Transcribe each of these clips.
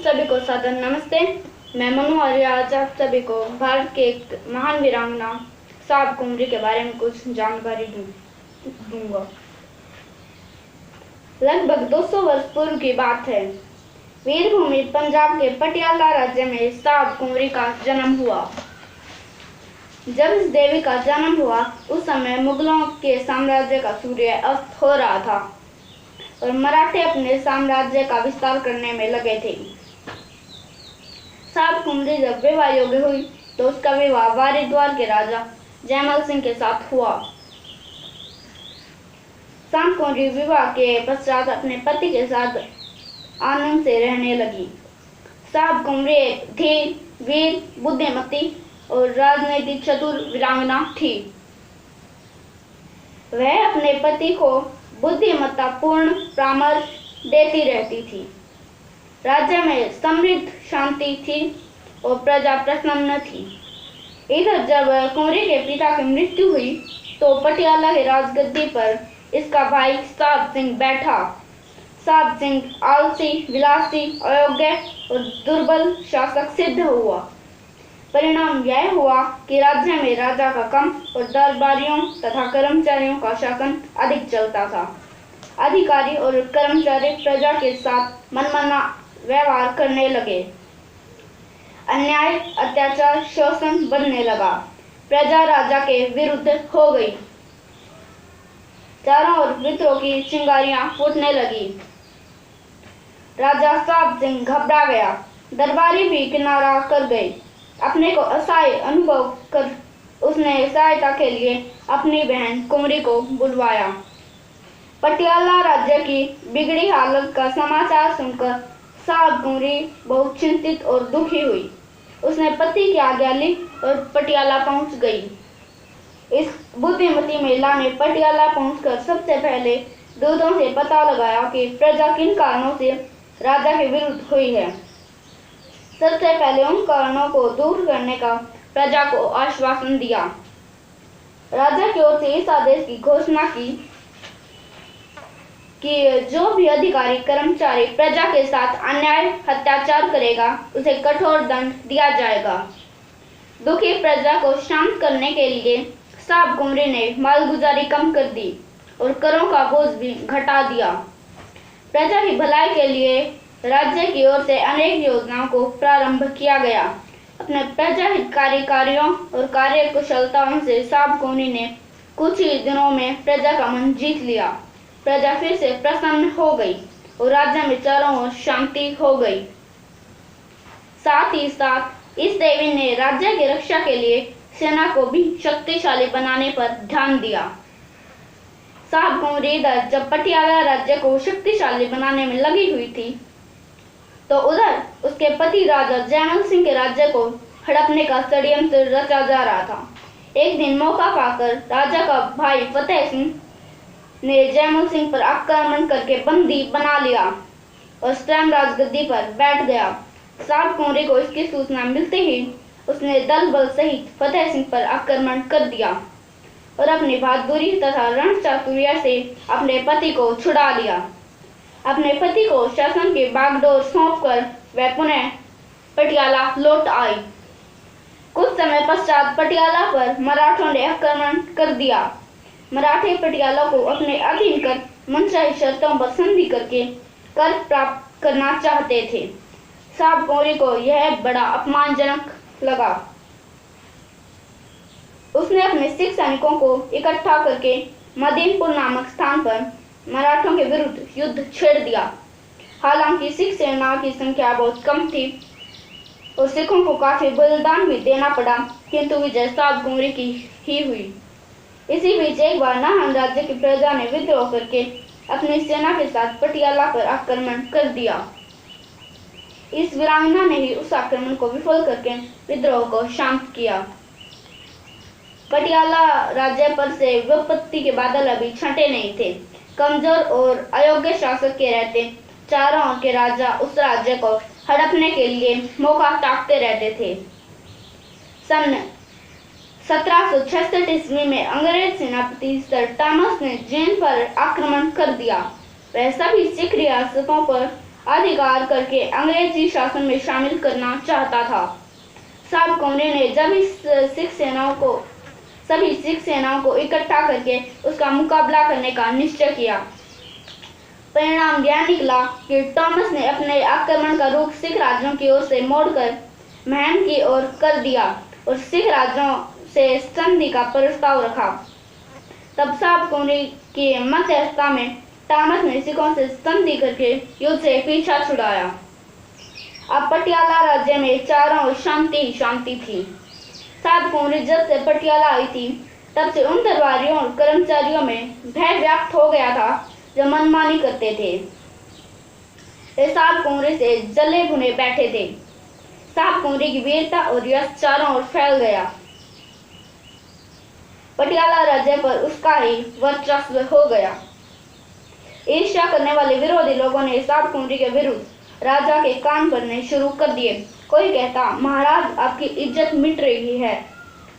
सभी को सादर नमस्ते। मैं मनु और आज आप सभी को भारत के एक महान वीरांगना साहब कुंवरी के बारे में कुछ जानकारी दूंगा। लगभग 200 वर्ष पूर्व की बात है। वीरभूमि पंजाब के पटियाला राज्य में साहब कुंवरी का जन्म हुआ। जब इस देवी का जन्म हुआ उस समय मुगलों के साम्राज्य का सूर्य अस्त हो रहा था और मराठे अपने साम्राज्य का विस्तार करने में लगे थे। साहब कुंवरी जब विवाह योग्य हुई तो उसका विवाह वारिद्वार के राजा जयमल सिंह के साथ हुआ। साहब कुंवरी विवाह के पश्चात अपने पति के साथ आनंद से रहने लगी। साहब कुंवरी थी वीर, बुद्धिमती और राजनीतिक चतुर वीरांगना थी। वह अपने पति को बुद्धिमत्ता पूर्ण परामर्श देती रहती थी। राज्य में समृद्ध शांति थी और प्रजा प्रसन्न थी। इधर जब कुंवरी के पिता की मृत्यु हुई तो पटियाला की राजगद्दी पर इसका भाई साहब सिंह बैठा। साहब सिंह आलसी, विलासी, अयोग्य और दुर्बल शासक सिद्ध हुआ। परिणाम यह हुआ कि राज्य में राजा का कम और दरबारियों तथा कर्मचारियों का शासन अधिक चलता था। अधिकारी और कर्मचारी प्रजा के साथ मनमाना व्यवहार करने लगे। अन्याय, अत्याचार, शोषण बढ़ने लगा। प्रजा राजा के विरुद्ध हो गई। चारों ओर विद्रोह की चिंगारियां फूटने लगी। राजा साहब सिंह घबरा गया। दरबारी भी किनारा कर गए। अपने को असहाय अनुभव कर उसने सहायता के लिए अपनी बहन कुंवरी को बुलवाया। पटियाला राज्य की बिगड़ी हालत का समाचार सुनकर साहब कुंवरी बहुत चिंतित और दुखी हुई। उसने पति की आज्ञा ली और पटियाला पहुंच गई। इस बुद्धिमती महिला ने पटियाला पहुंचकर सबसे पहले दूतों से पता लगाया कि प्रजा किन कारणों से राजा के विरुद्ध हुई है। सबसे पहले उन कारणों को दूर करने का प्रजा को आश्वासन दिया। राजा की ओर से इस आदेश की घोषणा की कि जो भी अधिकारी कर्मचारी प्रजा के साथ अन्याय अत्याचार करेगा उसे कठोर दंड दिया जाएगा। दुखी प्रजा को शांत करने के लिए साहब कुंवरी ने मालगुजारी कम कर दी और करों का बोझ भी घटा दिया। प्रजा की भलाई के लिए राज्य की ओर से अनेक योजनाओं को प्रारंभ किया गया। अपने प्रजा हितकारी कार्यों और कार्य कुशलताओं से साहब कुंवरी ने कुछ ही दिनों में प्रजा का मन जीत लिया। प्रजा फिर से प्रसन्न हो गई और राज्य में चारों ओर शांति हो गई। साथ ही साथ इस देवी ने राज्य की रक्षा के लिए सेना को भी शक्तिशाली बनाने पर ध्यान दिया। साहब कुंवरी जब पटियाला राज्य को शक्तिशाली बनाने में लगी हुई थी तो उधर उसके पति राजा जयमल सिंह के राज्य को हड़पने का षड्यंत्र रचा जा रहा था। एक दिन मौका पाकर राजा का भाई फतेह सिंह ने जयमल सिंह पर आक्रमण करके बंदी बना लिया और स्वयं राजगद्दी पर बैठ गया। साहब कुंवरी को इसकी सूचना मिलते ही उसने दल बल सहित फतेह सिंह पर आक्रमण कर दिया और अपनी बहादुरी तथा रण चातुर्य से अपने पति को छुड़ा लिया। अपने पति को शासन की बागडोर सौंपकर वह पुनः पटियाला लौट आई। कुछ समय पश्चात पटियाला पर मराठों ने आक्रमण कर दिया। मराठे पटियाला को अपने अधीन कर मनचाही शर्तों पर संधि करके कर प्राप्त करना चाहते थे। साहब कुंवरी को यह बड़ा अपमानजनक लगा। उसने अपने सिख सैनिकों को इकट्ठा करके मदीनपुर नामक स्थान पर मराठों के विरुद्ध युद्ध छेड़ दिया। हालांकि सिख सेना की संख्या बहुत कम थी और सिखों को काफी बलिदान भी देना पड़ा, किंतु विजय साहब कुंवरी की ही हुई। इसी बीच एक बार नाहन राज्य की प्रजा ने विद्रोह करके अपनी सेना के साथ पटियाला पर आक्रमण कर दिया। इस वीरांगना ने ही उस आक्रमण को विफल करके विद्रोह को शांत किया। पटियाला राज्य पर से विपत्ति के बादल अभी छंटे नहीं थे। कमजोर और अयोग्य शासक के रहते चारों ओर के राजा उस राज्य को हड़पने के लिए मौका ताकते रहते थे। सन 1766 ईस्वी में अंग्रेज सेनापति सर टॉमस ने जींद पर आक्रमण कर दिया। वह सभी सिख रियासतों पर अधिकार करके अंग्रेजी शासन में शामिल करना चाहता था। साहब कमरे ने जब सभी सिख सेनाओं को इकट्ठा करके उसका मुकाबला करने का निश्चय किया। परिणाम यह निकला कि टॉमस ने अपने आक्रमण का रुख सिख राज्यों की ओर से मोड़कर महम की ओर कर दिया और सिख राज्यों से संधि का प्रस्ताव रखा। तब साहब कुमरी की मध्यस्थता में टॉमस ने सिखों से संधि करके युद्ध से पीछा छुड़ाया। अब पटियाला राज्य में चारों ओर शांति ही शांति थी। साहब कुमरी जब से पटियाला आई थी तब से उन दरबारियों और कर्मचारियों में भय व्याप्त हो गया था जो मनमानी करते थे। वे साहब कुमरी से जले भुने बैठे थे। साहब कुमरी की वीरता और यश चारों ओर फैल गया। पटियाला राज्य पर उसका ही वर्चस्व हो गया। ईर्ष्या करने वाले विरोधी लोगों ने साहब कुमरी के विरुद्ध राजा के कान भरने शुरू कर दिए। कोई कहता महाराज आपकी इज्जत मिट रही है,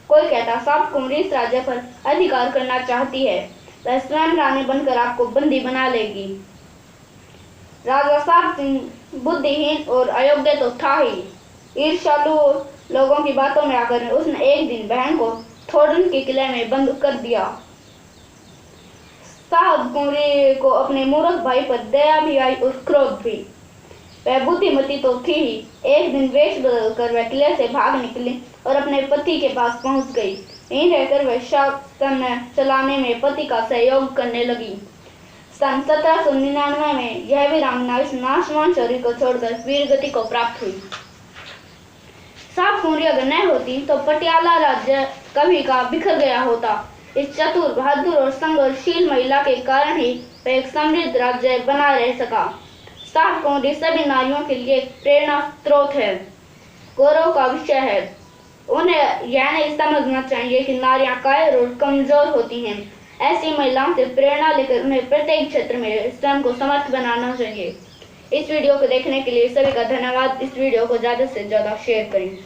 कोई कहता साहब कुमरी इस राज्य पर अधिकार करना चाहती है, वह स्वयं रानी बनकर आपको बंदी बना लेगी। राजा साहब सिंह बुद्धिहीन और अयोग्य तो था ही, ईर्ष्यालु लोगों की बातों में आकर उसने एक दिन बहन को थोड़न के किले में बंद कर दिया। साहब कुमरी को अपने मूर्ख भाई पर दया भी आई और क्रोध भी। वह बुद्धिमती तो थी ही। एक दिन वेश बदलकर वह किले से भाग निकली और अपने पति के पास पहुंच गई। यहीं रहकर वह शासन चलाने में पति का सहयोग करने लगी। सन 1799 में यह वीरांगना इस नाशवान शरीर को छोड़कर वीरगति को प्राप्त हुई। साहब कुमरी अगर न होती तो पटियाला राज्य कभी का बिखर गया होता। इस चतुर, बहादुर और संघर्षशील महिला के कारण ही वह एक समृद्ध राज्य बना रह सका। साहब कुमरी सभी नारियों के लिए प्रेरणा स्रोत है, गौरव का विषय है। उन्हें यह नहीं समझना चाहिए कि नारियां कायर और कमजोर होती हैं। ऐसी महिलाओं से प्रेरणा लेकर उन्हें प्रत्येक क्षेत्र में स्वयं को समर्थ बनाना चाहिए। इस वीडियो को देखने के लिए सभी का धन्यवाद। इस वीडियो को ज़्यादा से ज़्यादा शेयर करें।